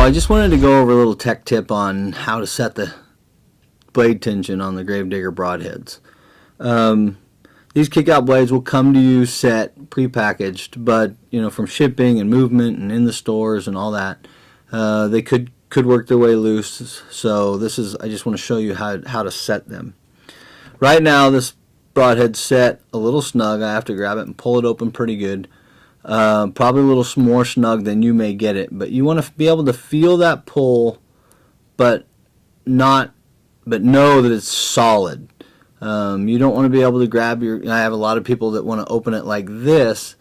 I just wanted to go over a little tech tip on how to set the blade tension on the Grave Digger broadheads. These kick-out blades will come to you set, pre-packaged, but from shipping and movement and in the stores and all that, they could work their way loose. So I just want to show you how to set them. Right now, this broadhead's set a little snug. I have to grab it and pull it open pretty good. Probably a little more snug than you may get it, but you want to be able to feel that pull, but know that it's solid. You don't want to be able to grab I have a lot of people that want to open it like this,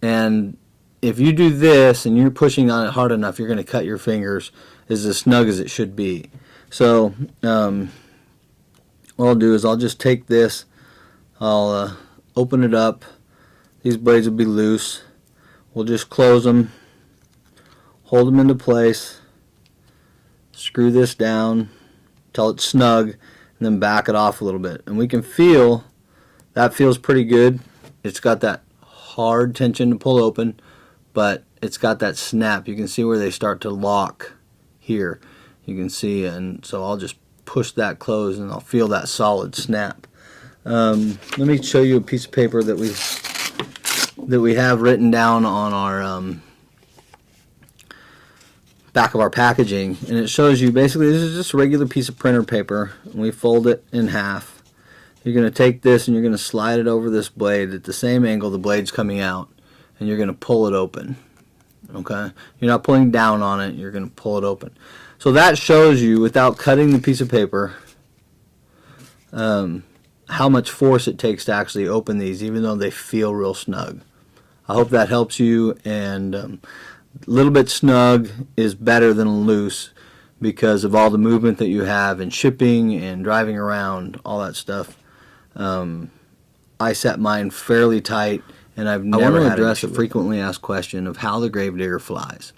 and if you do this and you're pushing on it hard enough, you're going to cut your fingers as snug as it should be. So what I'll do is I'll just take this, I'll open it up. These blades will be loose. We'll just close them, hold them into place, screw this down till it's snug, and then back it off a little bit. And we can feel that feels pretty good. It's got that hard tension to pull open, but it's got that snap. You can see where they start to lock here. You can see, and so I'll just push that closed and I'll feel that solid snap. Let me show you a piece of paper that we have written down on our back of our packaging, and it shows you basically this is just a regular piece of printer paper, and we fold it in half. You're going to take this and you're going to slide it over this blade at the same angle the blade's coming out, and you're going to pull it open. Okay, you're not pulling down on it, you're going to pull it open. So that shows you, without cutting the piece of paper, how much force it takes to actually open these, even though they feel real snug. I hope that helps you, and a little bit snug is better than loose because of all the movement that you have in shipping and driving around, all that stuff. I set mine fairly tight, and I've never had address a frequently asked question of how the Grave Digger flies.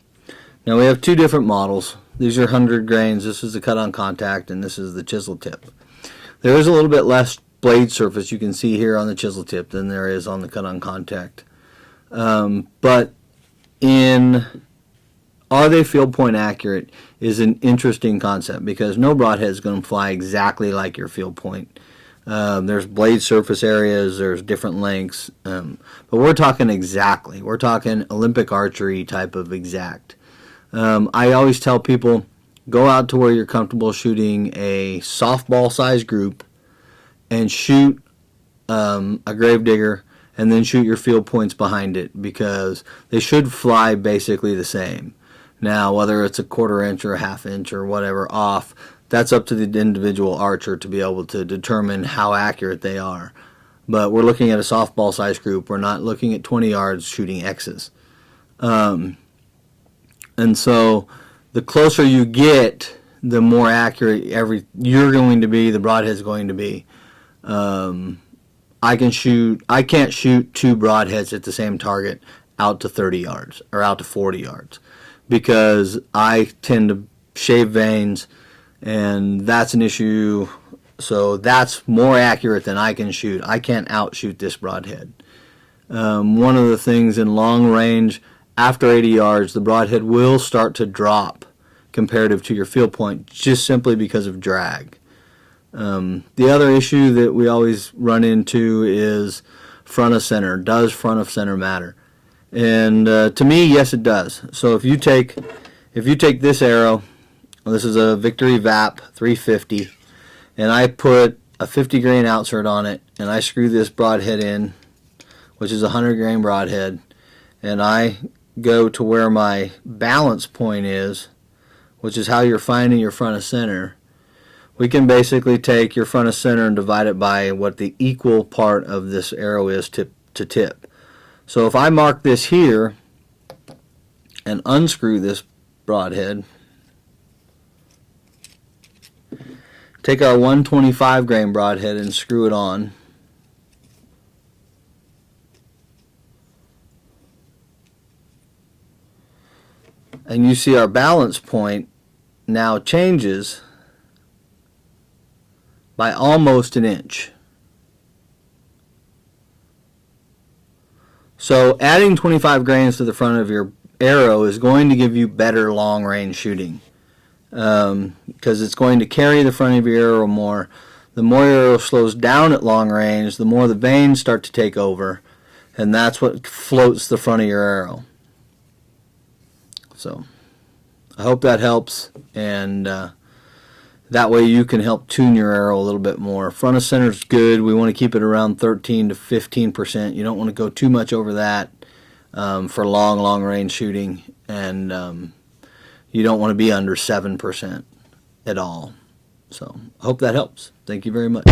Now we have two different models. These are 100 grains. This is the cut on contact, and this is the chisel tip. There is a little bit less blade surface you can see here on the chisel tip than there is on the cut on contact. But are they field point accurate is an interesting concept, because no broadhead is going to fly exactly like your field point. There's blade surface areas, there's different lengths, but we're talking exactly. We're talking Olympic archery type of exact. I always tell people, go out to where you're comfortable shooting a softball size group and shoot a Grave Digger, and then shoot your field points behind it, because they should fly basically the same. Now, whether it's a 1/4 inch or a 1/2 inch or whatever off, that's up to the individual archer to be able to determine how accurate they are. But we're looking at a softball size group. We're not looking at 20 yards shooting X's. And so the closer you get, the more accurate you're going to be, the broadhead's going to be. I can't shoot two broadheads at the same target out to 30 yards or out to 40 yards, because I tend to shave vanes, and that's an issue. So that's more accurate than I can shoot. I can't outshoot this broadhead. One of the things in long range, after 80 yards, the broadhead will start to drop comparative to your field point, just simply because of drag. The other issue that we always run into is front of center. Does front of center matter? And to me, yes, it does. So if you take this arrow, this is a Victory VAP 350, and I put a 50 grain outsert on it, and I screw this broadhead in, which is a 100 grain broadhead, and I go to where my balance point is, which is how you're finding your front of center. We can basically take your front of center and divide it by what the equal part of this arrow is tip to tip. So if I mark this here and unscrew this broadhead, take our 125 grain broadhead and screw it on, and you see our balance point now changes by almost an inch. So adding 25 grains to the front of your arrow is going to give you better long range shooting, because it's going to carry the front of your arrow more. The more your arrow slows down at long range, the more the vanes start to take over, and that's what floats the front of your arrow. So I hope that helps, and that way you can help tune your arrow a little bit more. Front of center is good. We want to keep it around 13 to 15%. You don't want to go too much over that for long range shooting, and you don't want to be under 7% at all. So I hope that helps. Thank you very much.